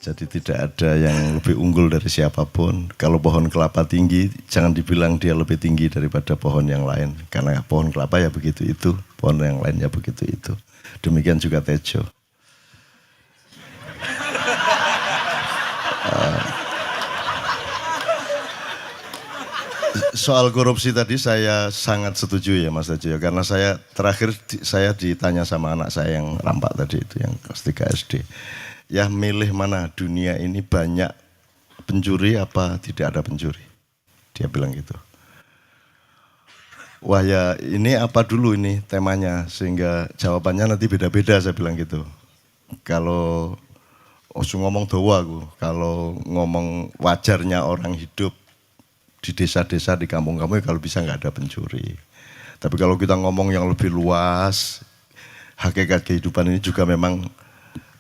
Jadi tidak ada yang lebih unggul dari siapapun. Kalau pohon kelapa tinggi, jangan dibilang dia lebih tinggi daripada pohon yang lain. Karena pohon kelapa ya begitu itu, pohon yang lainnya begitu itu. Demikian juga Tejo. Soal korupsi tadi saya sangat setuju ya Mas Tejo. Karena saya terakhir saya ditanya sama anak saya yang rampak tadi itu, yang kelas 3 SD. Ya milih mana dunia ini banyak pencuri apa tidak ada pencuri. Dia bilang gitu. Wah ya ini apa dulu ini temanya sehingga jawabannya nanti beda-beda saya bilang gitu. Kalau ngomong doa aku, kalau ngomong wajarnya orang hidup di desa-desa, di kampung-kampung ya kalau bisa nggak ada pencuri. Tapi kalau kita ngomong yang lebih luas, hakikat kehidupan ini juga memang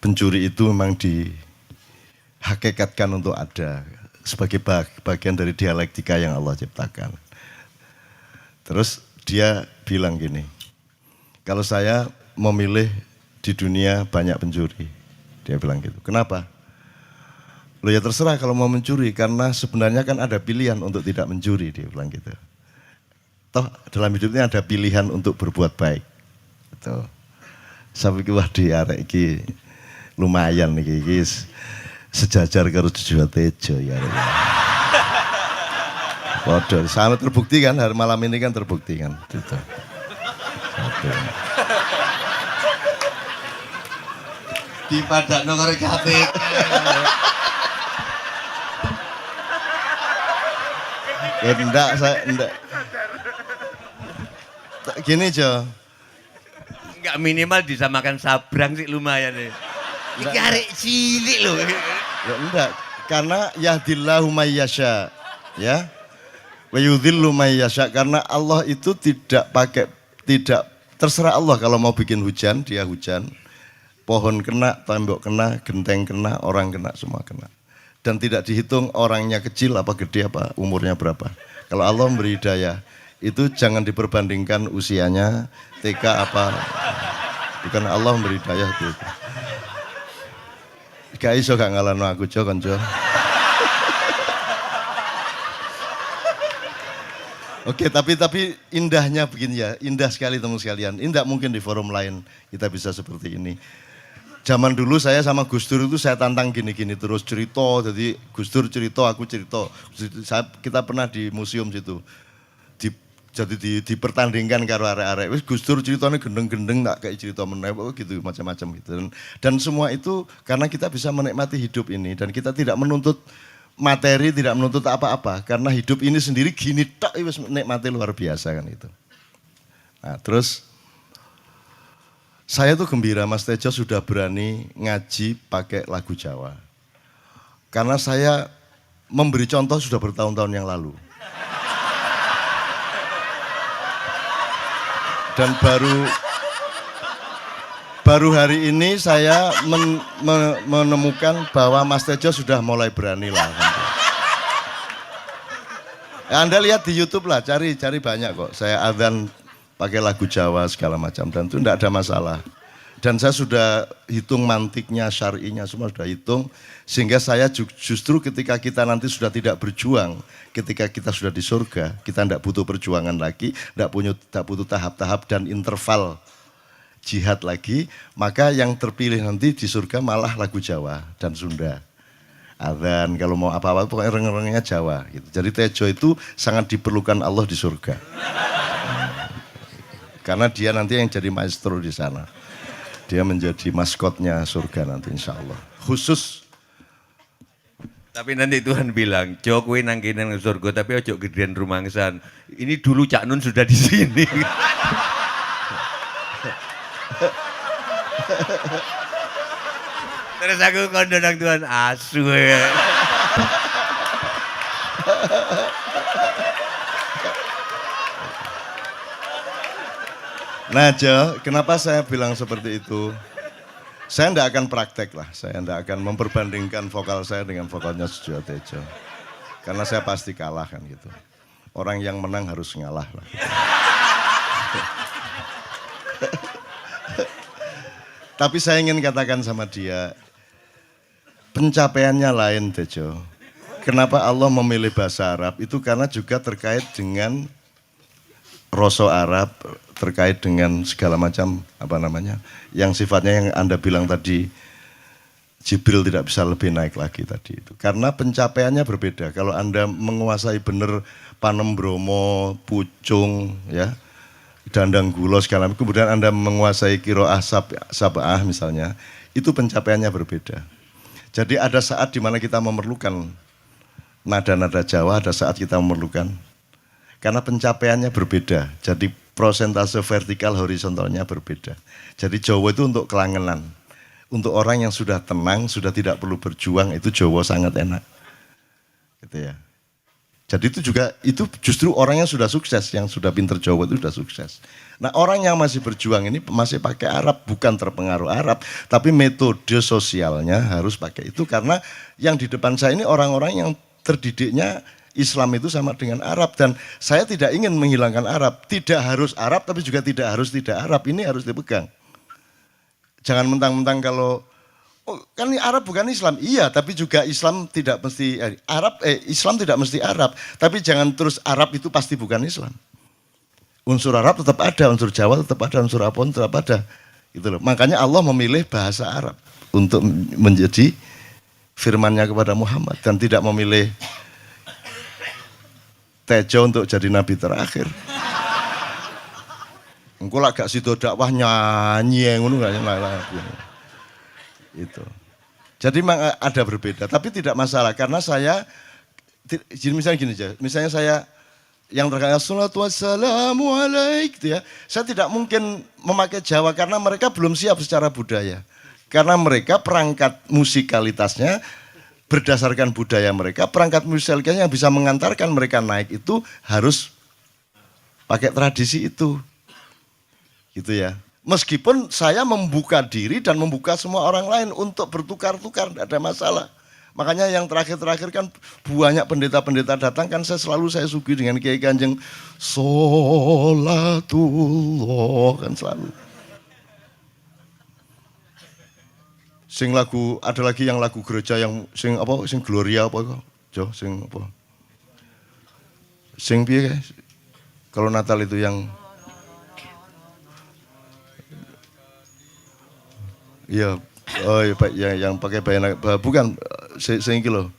pencuri itu memang dihakikatkan untuk ada sebagai bagian dari dialektika yang Allah ciptakan. Terus dia bilang gini, kalau saya memilih di dunia banyak pencuri, dia bilang gitu. Kenapa? Loh ya terserah kalau mau mencuri, karena sebenarnya kan ada pilihan untuk tidak mencuri, dia bilang gitu. Toh dalam hidupnya ada pilihan untuk berbuat baik. Gitu. Sampai wah di arek iki lumayan nih guys, sejajar karo Jojo Tejo ya. Waduh, sangat terbukti kan hari malam ini kan terbukti kan. Gitu. Di padak nomor KPK. Enggak, saya enggak. Gini Jo. Enggak minimal disamakan sabrang sih lumayan nih. Iki arek cilik loh. Ya, enggak, karena yahdillahu mayyasya, ya. Wa yudhillu mayyasya, karena Allah itu tidak terserah Allah kalau mau bikin hujan, dia hujan. Pohon kena, tembok kena, genteng kena, orang kena, semua kena. Dan tidak dihitung orangnya kecil apa gede apa umurnya berapa. Kalau Allah memberi hidayah, itu jangan diperbandingkan usianya, TK apa. Bukan Allah memberi hidayah itu. Gak iso gak ngalahno aku Jo konco. Oke, tapi indahnya begini ya, indah sekali teman sekalian. Indah mungkin di forum lain kita bisa seperti ini. Zaman dulu saya sama Gus Dur itu saya tantang gini-gini terus cerita, jadi Gus Dur cerita, aku cerita. Kita pernah di museum situ. Jadi dipertandingkan karo arek-arek. Wis Gus Dur ceritanya gendeng-gendeng tak kayak cerita meneh gitu macam-macam gitu. Dan semua itu karena kita bisa menikmati hidup ini dan kita tidak menuntut materi, tidak menuntut apa-apa karena hidup ini sendiri gini tok wis nikmati luar biasa kan itu. Nah, terus saya tuh gembira Mas Tejo sudah berani ngaji pakai lagu Jawa. Karena saya memberi contoh sudah bertahun-tahun yang lalu. Dan baru hari ini saya menemukan bahwa Mas Tejo sudah mulai berani lah. Ya, Anda lihat di YouTube lah, cari banyak kok. Saya adzan pakai lagu Jawa segala macam dan itu tidak ada masalah. Dan saya sudah hitung mantiknya, syar'inya semua sudah hitung. Sehingga saya justru ketika kita nanti sudah tidak berjuang, ketika kita sudah di surga, kita tidak butuh perjuangan lagi, tidak butuh tahap-tahap dan interval jihad lagi, maka yang terpilih nanti di surga malah lagu Jawa dan Sunda. Adzan kalau mau apa-apa pokoknya reng-rengnya Jawa gitu. Jadi Tejo itu sangat diperlukan Allah di surga. Karena dia nanti yang jadi maestro di sana. Dia menjadi maskotnya surga nanti insya Allah. Khusus. Tapi nanti Tuhan bilang, Jo kowe nang kene nang surga tapi ojo gedean rumangsan. Ini dulu Cak Nun sudah di sini. Terus aku kondo nang Tuhan asu ya. Nah Jo, kenapa saya bilang seperti itu? Saya tidak akan praktek lah, saya tidak akan memperbandingkan vokal saya dengan vokalnya Sujo Tejo. Karena saya pasti kalah kan gitu. Orang yang menang harus ngalah lah. Gitu. Tapi saya ingin katakan sama dia, pencapaiannya lain Tejo. Kenapa Allah memilih bahasa Arab? Itu karena juga terkait dengan rasa Arab, terkait dengan segala macam yang sifatnya yang Anda bilang tadi, Jibril tidak bisa lebih naik lagi tadi itu. Karena pencapaiannya berbeda. Kalau Anda menguasai benar Panem Bromo, Pucung, ya, Dandang Gulo segala macam, kemudian Anda menguasai Qiraah Sab'ah misalnya, itu pencapaiannya berbeda. Jadi ada saat di mana kita memerlukan nada-nada Jawa, ada saat kita memerlukan, karena pencapaiannya berbeda. Jadi prosentase vertikal horizontalnya berbeda. Jadi Jawa itu untuk kelangenan. Untuk orang yang sudah tenang, sudah tidak perlu berjuang, itu Jawa sangat enak. Gitu ya. Jadi itu justru orang yang sudah sukses, yang sudah pinter Jawa itu sudah sukses. Nah, orang yang masih berjuang ini masih pakai Arab, bukan terpengaruh Arab, tapi metode sosialnya harus pakai itu, karena yang di depan saya ini orang-orang yang terdidiknya Islam itu sama dengan Arab, dan saya tidak ingin menghilangkan Arab. Tidak harus Arab, tapi juga tidak harus tidak Arab. Ini harus dipegang. Jangan mentang-mentang kalau kan ini Arab bukan Islam. Iya, tapi juga Islam tidak mesti Islam tidak mesti Arab. Tapi jangan terus Arab itu pasti bukan Islam. Unsur Arab tetap ada, unsur Jawa tetap ada, unsur apapun tetap ada. Gitu loh. Makanya Allah memilih bahasa Arab untuk menjadi firman-Nya kepada Muhammad, dan tidak memilih Tejo untuk jadi nabi terakhir. Engko lak gak sido dakwah nyanyi ngono gak itu. Jadi memang ada berbeda, tapi tidak masalah karena saya misalnya gini aja. Misalnya saya yang terkait salatu wassalamu alaik gitu ya. Saya tidak mungkin memakai Jawa karena mereka belum siap secara budaya. Karena mereka perangkat musikalitasnya berdasarkan budaya mereka, perangkat musikalitasnya yang bisa mengantarkan mereka naik itu harus pakai tradisi itu. Gitu ya. Meskipun saya membuka diri dan membuka semua orang lain untuk bertukar-tukar, tidak ada masalah. Makanya yang terakhir-terakhir kan banyak pendeta-pendeta datang, kan saya suguhi dengan Kiai Kanjeng Sholatullah, kan selalu. Sing lagu, ada lagi yang lagu gereja yang sing Gloria apa kok? Jo, sing apa? Sing piye? Kalau Natal itu yang iya, oh iya, yang pakai bayan, bukan, sing iki lho.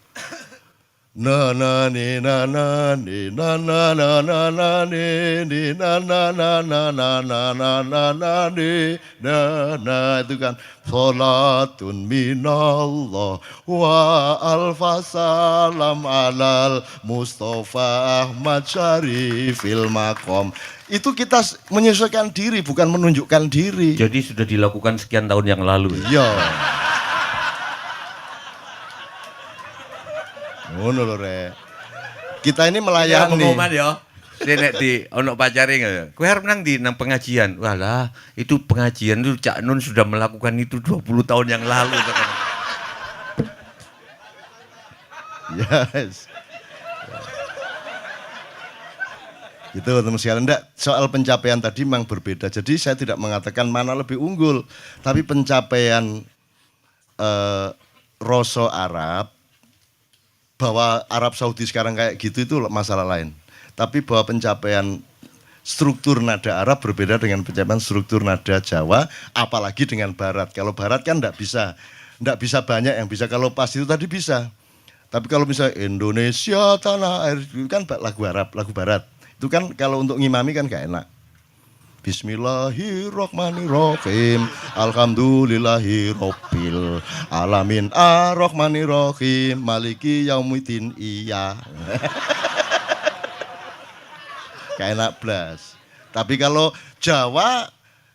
Na na ni na na ni na na na na na ni ni na na na na na na na na na ni na na, itu kan salatun minallah wa alfa salam alal Mustafa Ahmad Syarifil Maqam. Itu kita menyesuaikan diri, bukan menunjukkan diri. Jadi sudah dilakukan sekian tahun yang lalu. Iya. Ngono lho Rek. Kita ini melayani. Pengumuman ya. Nek di ono pacare enggak. Kowe arep nang ndi nang pengajian. Walah, itu pengajian itu Cak Nun sudah melakukan itu 20 tahun yang lalu. Yes. Itu teman sekalian, enggak, soal pencapaian tadi memang berbeda. Jadi saya tidak mengatakan mana lebih unggul, tapi pencapaian rasa Arab, bahwa Arab Saudi sekarang kayak gitu itu masalah lain. Tapi bahwa pencapaian struktur nada Arab berbeda dengan pencapaian struktur nada Jawa, apalagi dengan Barat. Kalau Barat kan enggak bisa banyak yang bisa. Kalau pas itu tadi bisa. Tapi kalau misalnya Indonesia tanah air itu kan lagu Arab, lagu Barat. Itu kan kalau untuk ngimami kan gak enak. Bismillahirrahmanirrahim. Alhamdulillahirabbil alamin. Arrahmanirrahim. Maliki yaumiddin. Iya. Gak enak blas. Tapi kalau Jawa,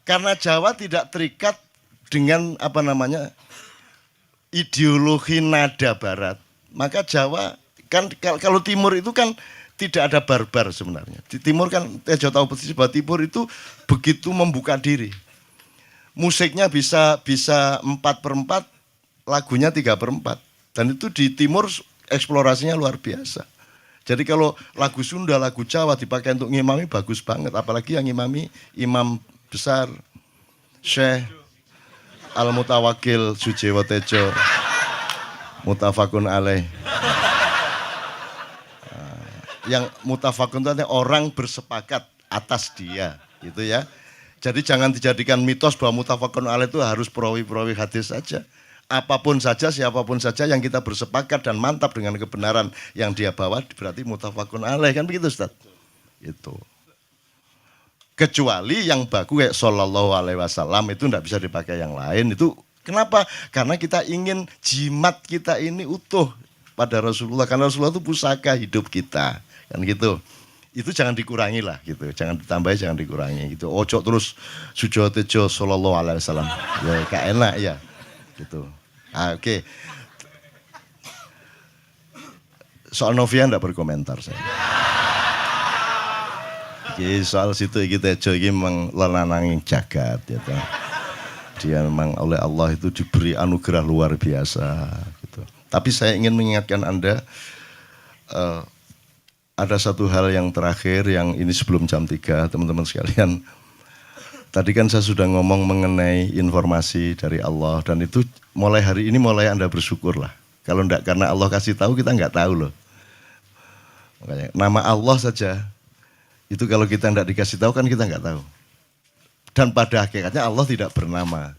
karena Jawa tidak terikat dengan ideologi nada Barat, maka Jawa kan kalau Timur itu kan tidak ada barbar sebenarnya. Di Timur kan, Tejo tahu persis bahwa Timur itu begitu membuka diri. Musiknya bisa 4/4, lagunya 3/4. Dan itu di Timur eksplorasinya luar biasa. Jadi kalau lagu Sunda, lagu Jawa dipakai untuk ngimami bagus banget. Apalagi yang ngimami imam besar, Syekh Al-Mutawakil Sujewo Tejo. Mutafakun alaih. Yang mutafakun itu artinya orang bersepakat atas dia, gitu ya. Jadi jangan dijadikan mitos bahwa mutafakun alaih itu harus perawi-perawi hadis saja. Apapun saja, siapapun saja yang kita bersepakat dan mantap dengan kebenaran yang dia bawa berarti mutafakun alaih, kan begitu Ustaz? Itu. Kecuali yang baku kayak sallallahu alaihi wasallam itu enggak bisa dipakai yang lain. Itu kenapa? Karena kita ingin jimat kita ini utuh pada Rasulullah. Karena Rasulullah itu pusaka hidup kita. Kan gitu. Itu jangan dikurangi lah gitu. Jangan ditambahi, jangan dikurangi gitu. Ojo terus sujo tejo sallallahu alaihi wasallam. Ya gak enak ya. Gitu. Oke. Soal Novia enggak berkomentar saya. Oke, soal situ iki tejo iki memang lananging jagat ya toh. Dia memang oleh Allah itu diberi anugerah luar biasa gitu. Tapi saya ingin mengingatkan Anda ada satu hal yang terakhir yang ini sebelum jam 3 teman-teman sekalian. Tadi kan saya sudah ngomong mengenai informasi dari Allah dan itu mulai hari ini mulai Anda bersyukur lah. Kalau enggak karena Allah kasih tahu kita enggak tahu loh. Makanya nama Allah saja itu kalau kita enggak dikasih tahu kan kita enggak tahu. Dan pada hakikatnya Allah tidak bernama.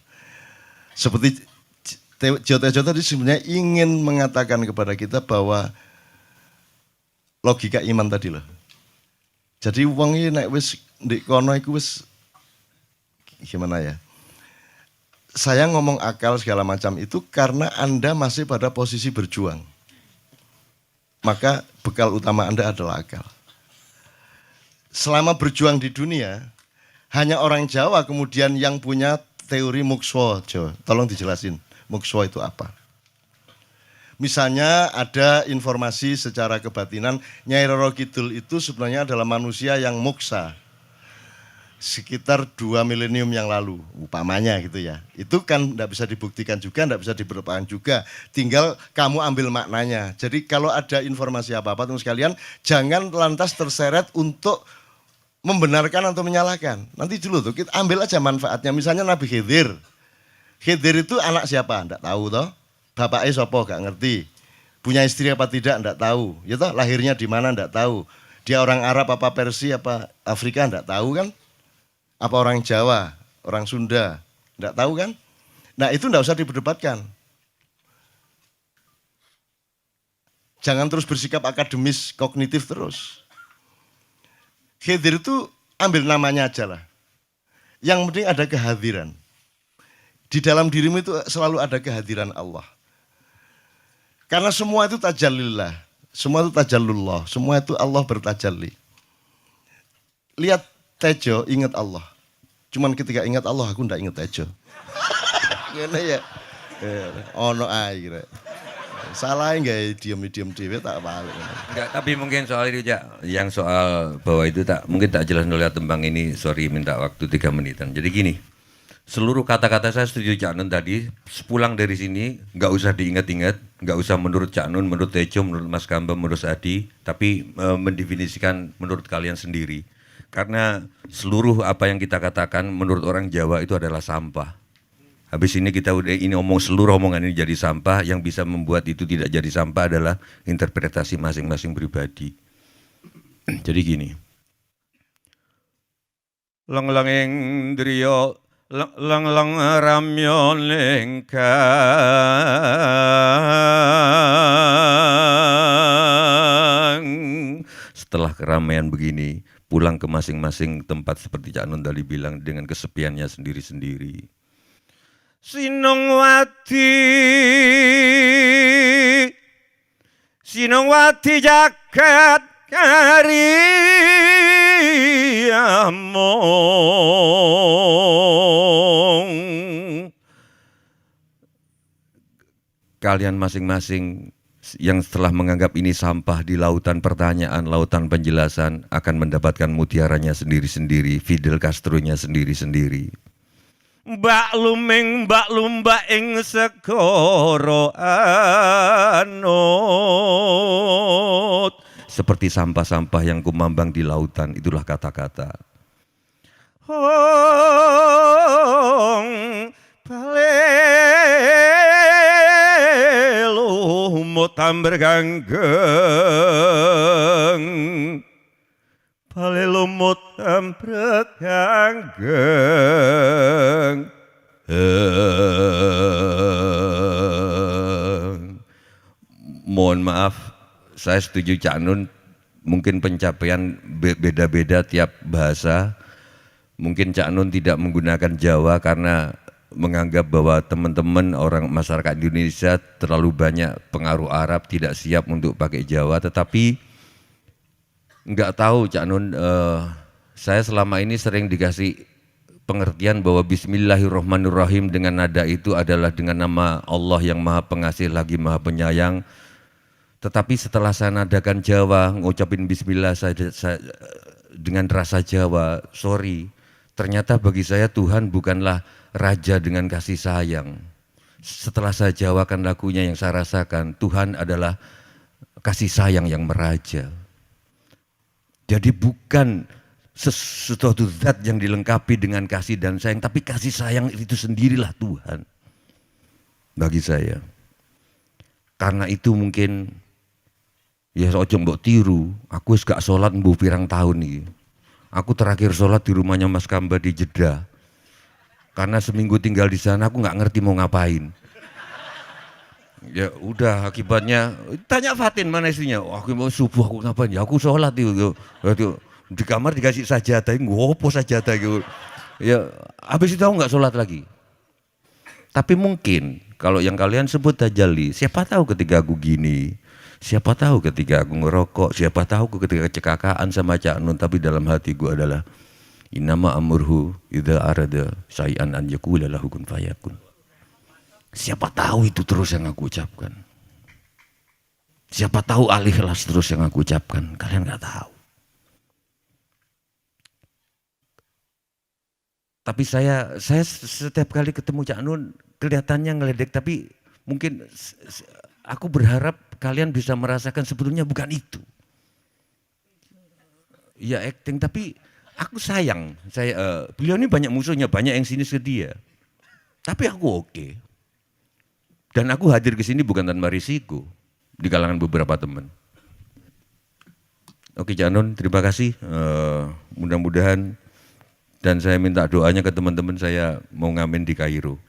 Seperti Jotejo tadi sebenarnya ingin mengatakan kepada kita bahwa logika iman tadi loh. Jadi wong iki nek wis ndek kono iku wis gimana ya? Saya ngomong akal segala macam itu karena Anda masih pada posisi berjuang. Maka bekal utama Anda adalah akal. Selama berjuang di dunia, hanya orang Jawa kemudian yang punya teori mukswa. Tolong dijelasin, mukswa itu apa? Misalnya ada informasi secara kebatinan, Nyai Roro Kidul itu sebenarnya adalah manusia yang muksa. Sekitar 2 milenium yang lalu, upamanya gitu ya. Itu kan tidak bisa dibuktikan juga, tidak bisa diberpakan juga. Tinggal kamu ambil maknanya. Jadi kalau ada informasi apa-apa teman sekalian, jangan lantas terseret untuk membenarkan atau menyalahkan. Nanti dulu tuh kita ambil aja manfaatnya. Misalnya Nabi Khidir. Khidir itu anak siapa? Tidak tahu toh. Bapaknya siapa? Gak ngerti. Punya istri apa tidak? Tidak tahu. Ya toh, lahirnya di mana? Tidak tahu. Dia orang Arab apa Persia apa Afrika? Tidak tahu kan? Apa orang Jawa, orang Sunda? Tidak tahu kan? Nah itu tidak usah diperdebatkan. Jangan terus bersikap akademis, kognitif terus. Khidir itu ambil namanya aja lah. Yang penting ada kehadiran. Di dalam dirimu itu selalu ada kehadiran Allah. Karena semua itu tajallillah. Semua itu tajallullah. Semua itu Allah bertajalli. Lihat Tejo, ingat Allah. Cuman ketika ingat Allah, aku enggak ingat Tejo. Gimana ya? Ono ae kira. Salah enggak diam-diam dhewe tak balik. Enggak, tapi mungkin soal itu Cak, yang soal bahwa itu mungkin tak jelas dulu tembang ini, sorry minta waktu 3 menitan. Jadi gini, seluruh kata-kata saya setuju Cak Nun tadi, sepulang dari sini enggak usah diingat-ingat, enggak usah menurut Cak Nun, menurut Tejo, menurut Mas Gamba, menurut Adi, tapi mendefinisikan menurut kalian sendiri. Karena seluruh apa yang kita katakan menurut orang Jawa itu adalah sampah. Habis ini kita udah ini omong seluruh omongan ini jadi sampah, yang bisa membuat itu tidak jadi sampah adalah interpretasi masing-masing pribadi. Jadi gini. Lang-langing driya lang-lang ramyon lengkang. Setelah keramaian begini, pulang ke masing-masing tempat seperti Cak Nun tadi bilang dengan kesepiannya sendiri-sendiri. Sinongwati jagat kariyamong. Kalian masing-masing yang setelah menganggap ini sampah di lautan pertanyaan, lautan penjelasan akan mendapatkan mutiaranya sendiri-sendiri, Fidel Castro-nya sendiri-sendiri. Mbak lumba ing segara anut. Seperti sampah-sampah yang kumambang di lautan, itulah kata-kata. Hong palelu lumut tamber ganggeng pale lumut tamber ganggeng mohon maaf saya setuju Cak Nun mungkin pencapaian beda-beda tiap bahasa mungkin Cak Nun tidak menggunakan Jawa karena menganggap bahwa teman-teman orang masyarakat Indonesia terlalu banyak pengaruh Arab tidak siap untuk pakai Jawa tetapi nggak tahu Cak Nun saya selama ini sering dikasih pengertian bahwa Bismillahirrahmanirrahim dengan nada itu adalah dengan nama Allah yang maha pengasih lagi maha penyayang tetapi setelah saya nadakan Jawa ngucapin Bismillah saya dengan rasa Jawa sorry ternyata bagi saya Tuhan bukanlah raja dengan kasih sayang. Setelah saya jawakan lagunya yang saya rasakan, Tuhan adalah kasih sayang yang meraja. Jadi bukan sesuatu zat yang dilengkapi dengan kasih dan sayang, tapi kasih sayang itu sendirilah Tuhan. Bagi saya. Karena itu mungkin, ya ojo mbok tiru, aku gak sholat mbuh pirang tahun nih. Aku terakhir sholat di rumahnya Mas Kamba di Jeddah. Karena seminggu tinggal di sana aku nggak ngerti mau ngapain. Ya udah akibatnya tanya Fatin mana istrinya. Oh, aku mau subuh aku ngapain? Ya aku sholat itu. Di kamar dikasih sajadah, ngopo sajadah gitu. Ya habis itu aku nggak sholat lagi. Tapi mungkin kalau yang kalian sebut tajalli, siapa tahu ketika aku gini, siapa tahu ketika aku ngerokok, siapa tahu ketika kecelakaan sama Cak Nun, tapi dalam hatiku adalah Innama amurhu idza arada syai'an an yaqula lahu kun fayakun. Siapa tahu itu terus yang aku ucapkan. Siapa tahu al-ikhlas terus yang aku ucapkan. Kalian nggak tahu. Tapi saya setiap kali ketemu Cak Nun kelihatannya ngeledek tapi mungkin aku berharap kalian bisa merasakan sebetulnya bukan itu. Ya acting tapi aku sayang, beliau ini banyak musuhnya, banyak yang sinis ke dia. Tapi aku oke. Dan aku hadir ke sini bukan tanpa risiko di kalangan beberapa teman. Oke Cak Nun, terima kasih. Mudah-mudahan dan saya minta doanya ke teman-teman saya mau ngamen di Kairo.